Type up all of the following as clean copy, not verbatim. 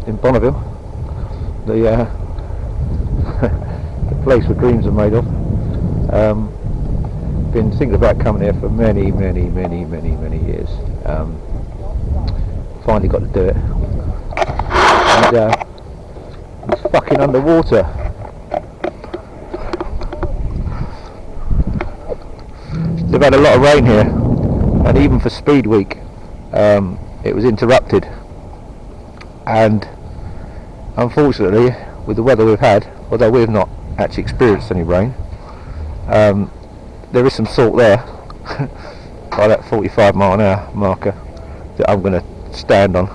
in Bonneville, the the place where dreams are made of. Been thinking about coming here for many years. Finally got to do it, and it's fucking underwater. They've had a lot of rain here, and even for Speed Week it was interrupted, and unfortunately with the weather we've had, although we've not actually experienced any rain, there is some salt there by that 45-mile-an-hour marker that I'm going to stand on.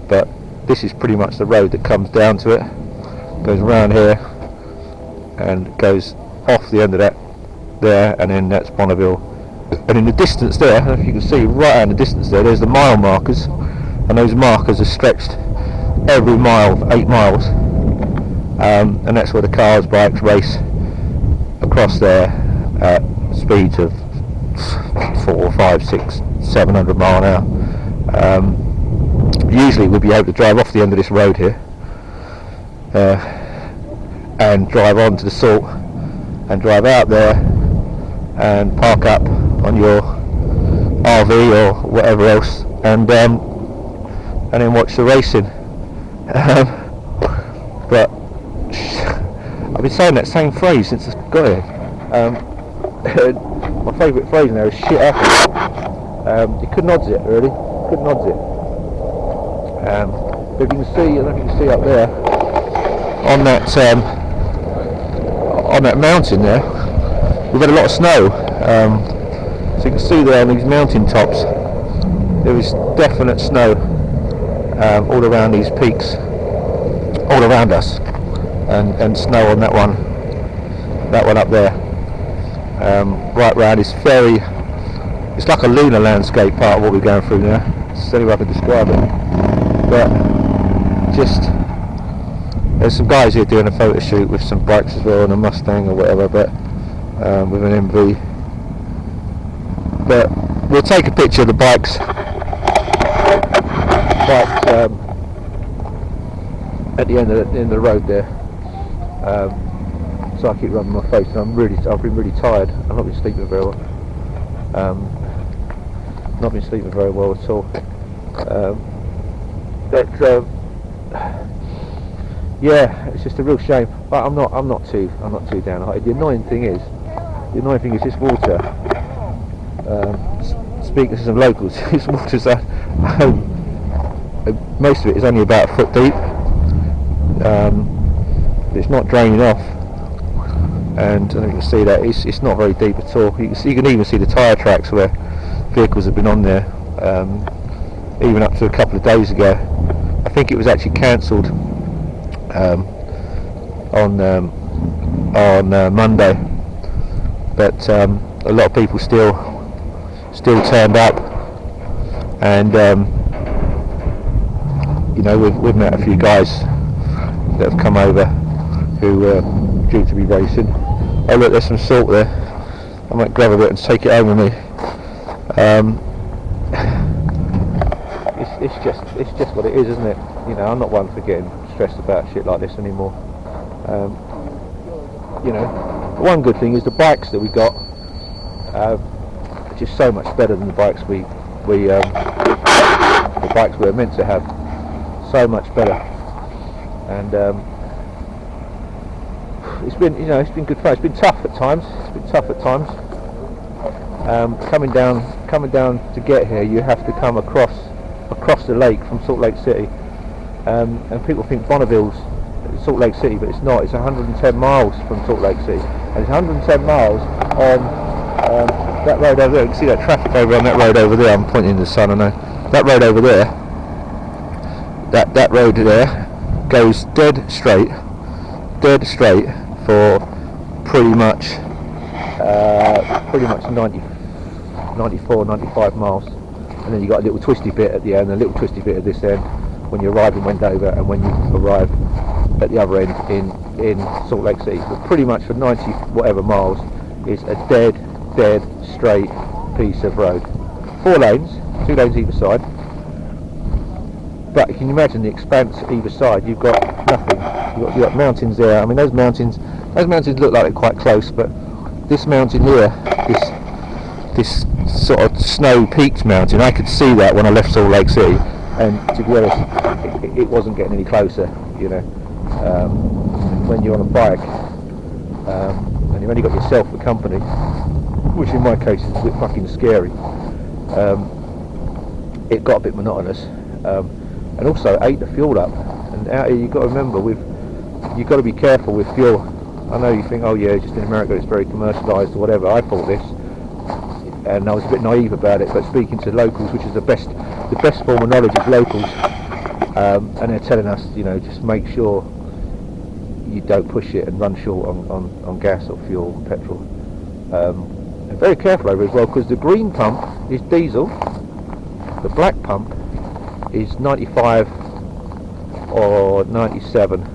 But this is pretty much the road that comes down to it, goes around here and goes off the end of that there, and then that's Bonneville. And in the distance there, I don't know if you can see right out in the distance there's the mile markers, and those markers are stretched every mile for 8 miles, and that's where the cars, bikes race across there at speeds of 4, 5, 6, 700 mile an hour. Usually we'll be able to drive off the end of this road here and drive on to the salt and drive out there and park up on your RV or whatever else, and then watch the racing. But I've been saying that same phrase since I got here. My favourite phrase now is shit happens. You couldn't odds it, really. Couldn't odds it. But you can see, I don't know if you can see up there on that mountain there, we've had a lot of snow. So you can see there on these mountain tops, there is definite snow all around these peaks, all around us, and snow on that one up there. Right round, it's like a lunar landscape, part of what we're going through now. It's the only way I can describe it. But there's some guys here doing a photo shoot with some bikes as well, and a Mustang or whatever, but with an MV. But we'll take a picture of the bikes at the end of the road there. So I keep rubbing my face, and I've been really tired. I've not been sleeping very well. Not been sleeping very well at all. Yeah, it's just a real shame. But I'm not too downhearted. The annoying thing is this water. Speaking to some locals, this water's most of it is only about a foot deep. It's not draining off, and you can see that it's not very deep at all. You can even see the tyre tracks where vehicles have been on there, even up to a couple of days ago. I think it was actually cancelled on Monday, but a lot of people still turned up, and we've met a few guys that have come over who are due to be racing. Oh look, there's some salt there. I might grab a bit and take it home with me. It's just what it is, isn't it? I'm not one for getting stressed about shit like this anymore. One good thing is the bikes that we got are just so much better than the bikes the bikes we're meant to have. So much better, and it's been good fun. It's been tough at times. Coming down to get here, you have to come across the lake from Salt Lake City, and people think Bonneville's Salt Lake City, but it's not. It's 110 miles from Salt Lake City, and it's 110 miles on that road over there. You can see that traffic over on that road over there. I'm pointing in the sun, I know. That road over there, that road there goes dead straight for pretty much 94, 95 miles, and then you got a little twisty bit at the end, a little twisty bit at this end when you arrive in Wendover, and when you arrive at the other end in Salt Lake City. But pretty much for 90 whatever miles is a dead straight piece of road. 4 lanes, 2 lanes either side, but you can imagine the expanse either side. You've got nothing. You've got mountains there. I mean, those mountains look like they're quite close, but this mountain here, this sort of snow-peaked mountain, I could see that when I left Salt Lake City, and to be honest, it wasn't getting any closer. You know, when you're on a bike and you've only got yourself for company, which in my case is a bit fucking scary, it got a bit monotonous, and also ate the fuel up. And out here, you've got to remember, you've got to be careful with fuel. I know you think, oh yeah, just in America it's very commercialised or whatever. I thought this, and I was a bit naive about it, but speaking to locals, which is the best form of knowledge is locals, and they're telling us, you know, just make sure you don't push it and run short on gas or fuel, petrol. And very careful over it as well, because the green pump is diesel, the black pump is 95 or 97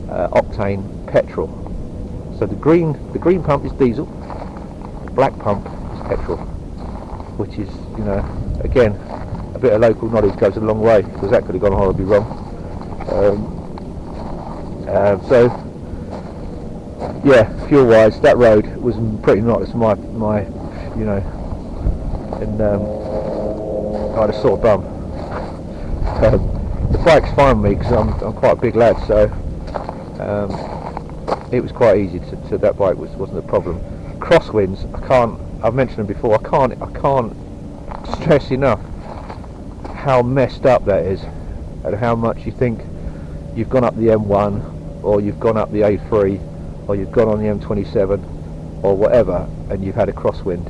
octane petrol. So the green pump is diesel, the black pump is petrol, which is, you know, again, a bit of local knowledge goes a long way, because that could have gone horribly wrong. So yeah, fuel wise, that road was pretty monotonous. My you know, and I had a sore bum. The bike's fine with me because I'm quite a big lad, so it was quite easy to that bike wasn't a problem. Crosswinds, I've mentioned them before, I can't stress enough how messed up that is, and how much you think you've gone up the M1, or you've gone up the A3, or you've gone on the M27 or whatever, and you've had a crosswind.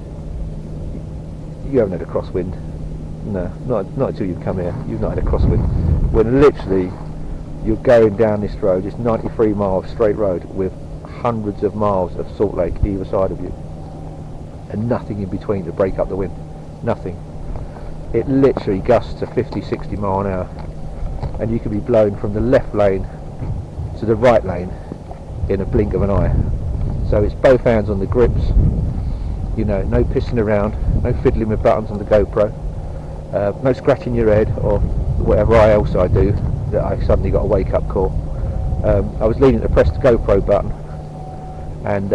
You haven't had a crosswind. No, not until you've come here. You've not had a crosswind. When literally you're going down this road, it's 93 miles straight road with hundreds of miles of Salt Lake either side of you, and nothing in between to break up the wind. Nothing. It literally gusts to 50-60 mile an hour, and you can be blown from the left lane to the right lane in a blink of an eye. So it's both hands on the grips, you know, no pissing around, no fiddling with buttons on the GoPro, no scratching your head or whatever else I do that I suddenly got a wake up call. I was leaning to press the GoPro button, and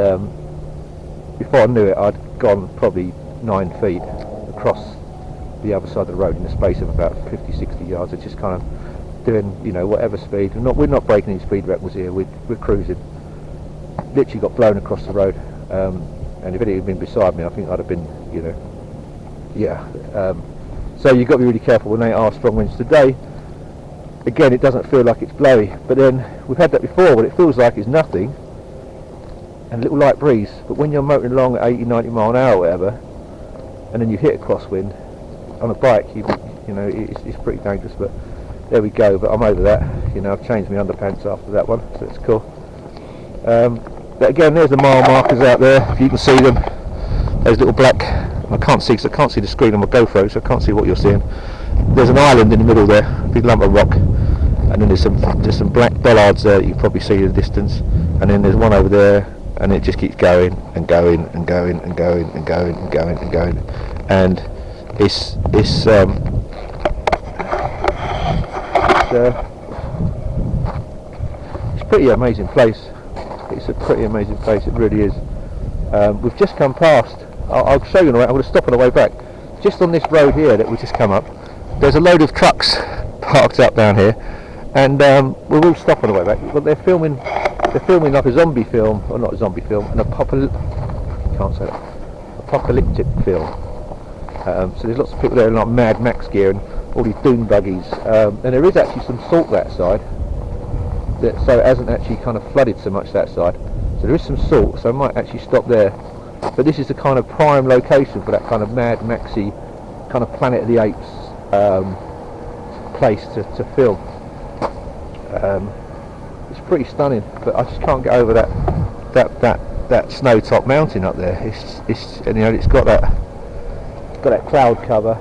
before I knew it, I'd gone probably 9 feet across the other side of the road in the space of about 50-60 yards. It's just kind of doing, you know, whatever speed. We're not breaking any speed records here. We're cruising. Literally got blown across the road, and if it had been beside me, I think I'd have been, you know, yeah. So you've got to be really careful when they are strong winds. Today, again, it doesn't feel like it's blowy, but then we've had that before when it feels like it's nothing and a little light breeze, but when you're motoring along at 80-90 mile an hour or whatever, and then you hit a crosswind on a bike, you know, it's pretty dangerous. But there we go. But I'm over that. You know, I've changed my underpants after that one, so it's cool. But again, there's the mile markers out there, if you can see them. Those little black, I can't see because I can't see the screen on my GoPro, so I can't see what you're seeing. There's an island in the middle there, a big lump of rock, and then there's some black bollards there that you can probably see in the distance, and then there's one over there, and it just keeps going and going and going and going and going and going and going, and it's a pretty amazing place. It's a pretty amazing place, it really is. We've just come past, I'll show you in a way, I'm going to stop on the way back. Just on this road here that we've just come up, there's a load of trucks parked up down here, and we will stop on the way back. But they're filming like a zombie film, or not a zombie film, an apocalyptic film. So there's lots of people there in like Mad Max gear and all these dune buggies, and there is actually some salt that side, so it hasn't actually kind of flooded so much that side. So there is some salt, so I might actually stop there. But this is the kind of prime location for that kind of Mad Maxy, kind of Planet of the Apes place to film. It's pretty stunning, but I just can't get over that snow top mountain up there. It's and, you know, it's got that cloud cover.